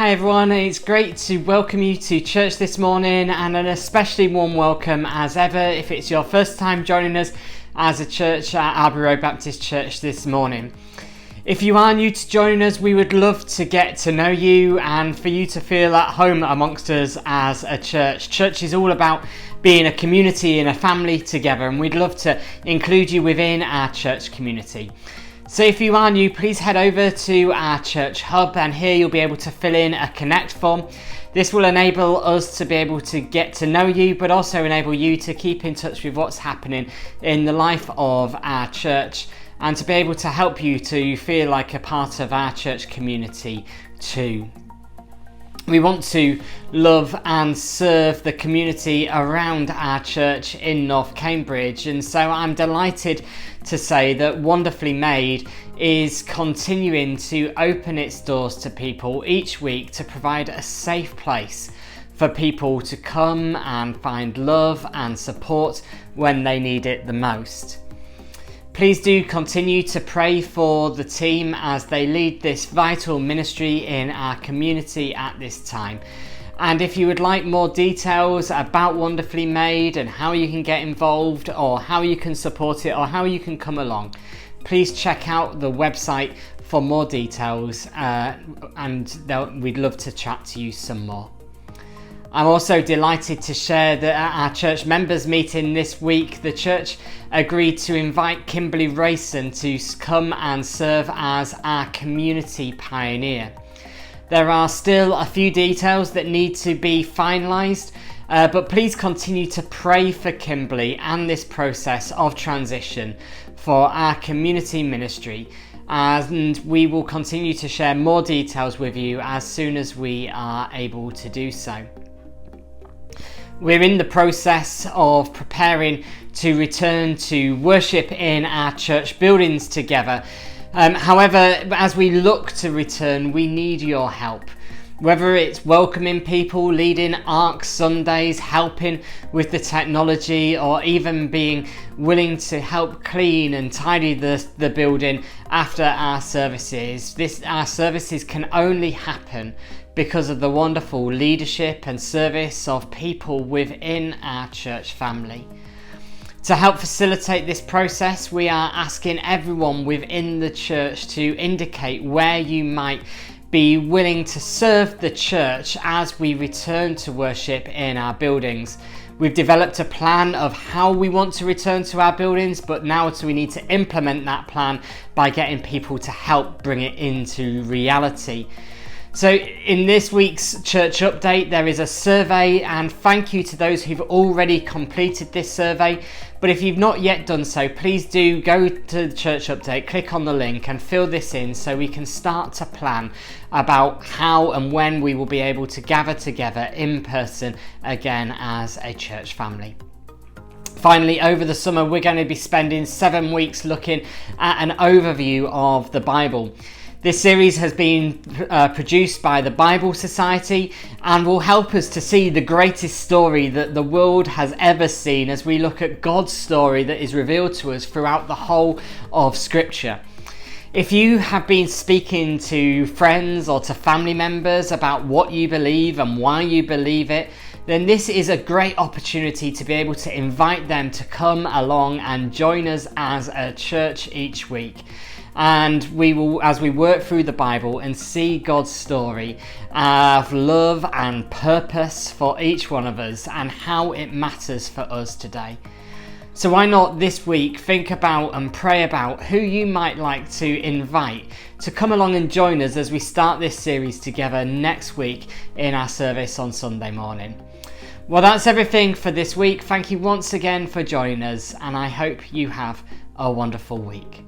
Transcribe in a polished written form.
Hi everyone, it's great to welcome you to church this morning, and an especially warm welcome as ever if it's your first time joining us as a church at Abbey Road Baptist Church this morning. If you are new to joining us, we would love to get to know you and for you to feel at home amongst us as a church. Church is all about being a community and a family together, and we'd love to include you within our church community. So if you are new, please head over to our church hub, and here you'll be able to fill in a connect form. This will enable us to be able to get to know you, but also enable you to keep in touch with what's happening in the life of our church, and to be able to help you to feel like a part of our church community too. We want to love and serve the community around our church in North Cambridge, and so I'm delighted to say that Wonderfully Made is continuing to open its doors to people each week to provide a safe place for people to come and find love and support when they need it the most. Please do continue to pray for the team as they lead this vital ministry in our community at this time. And if you would like more details about Wonderfully Made and how you can get involved, or how you can support it, or how you can come along, please check out the website for more details, and we'd love to chat to you some more. I'm also delighted to share that at our church members meeting this week, the church agreed to invite Kimberly Rayson to come and serve as our community pioneer. There are still a few details that need to be finalised, but please continue to pray for Kimberly and this process of transition for our community ministry, and we will continue to share more details with you as soon as we are able to do so. We're in the process of preparing to return to worship in our church buildings together. However, as we look to return, we need your help. Whether it's welcoming people, leading ARC Sundays, helping with the technology, or even being willing to help clean and tidy the building after our services. Our services can only happen because of the wonderful leadership and service of people within our church family. To help facilitate this process, we are asking everyone within the church to indicate where you might be willing to serve the church as we return to worship in our buildings. We've developed a plan of how we want to return to our buildings, but now we need to implement that plan by getting people to help bring it into reality. So in this week's church update, there is a survey, and thank you to those who've already completed this survey. But if you've not yet done so, please do go to the church update, click on the link and fill this in so we can start to plan about how and when we will be able to gather together in person again as a church family. Finally, over the summer, we're going to be spending 7 weeks looking at an overview of the Bible. This series has been produced by the Bible Society and will help us to see the greatest story that the world has ever seen as we look at God's story that is revealed to us throughout the whole of Scripture. If you have been speaking to friends or to family members about what you believe and why you believe it, then this is a great opportunity to be able to invite them to come along and join us as a church each week. And we will, as we work through the Bible and see God's story of love and purpose for each one of us and how it matters for us today. So why not this week think about and pray about who you might like to invite to come along and join us as we start this series together next week in our service on Sunday morning. Well, that's everything for this week. Thank you once again for joining us, and I hope you have a wonderful week.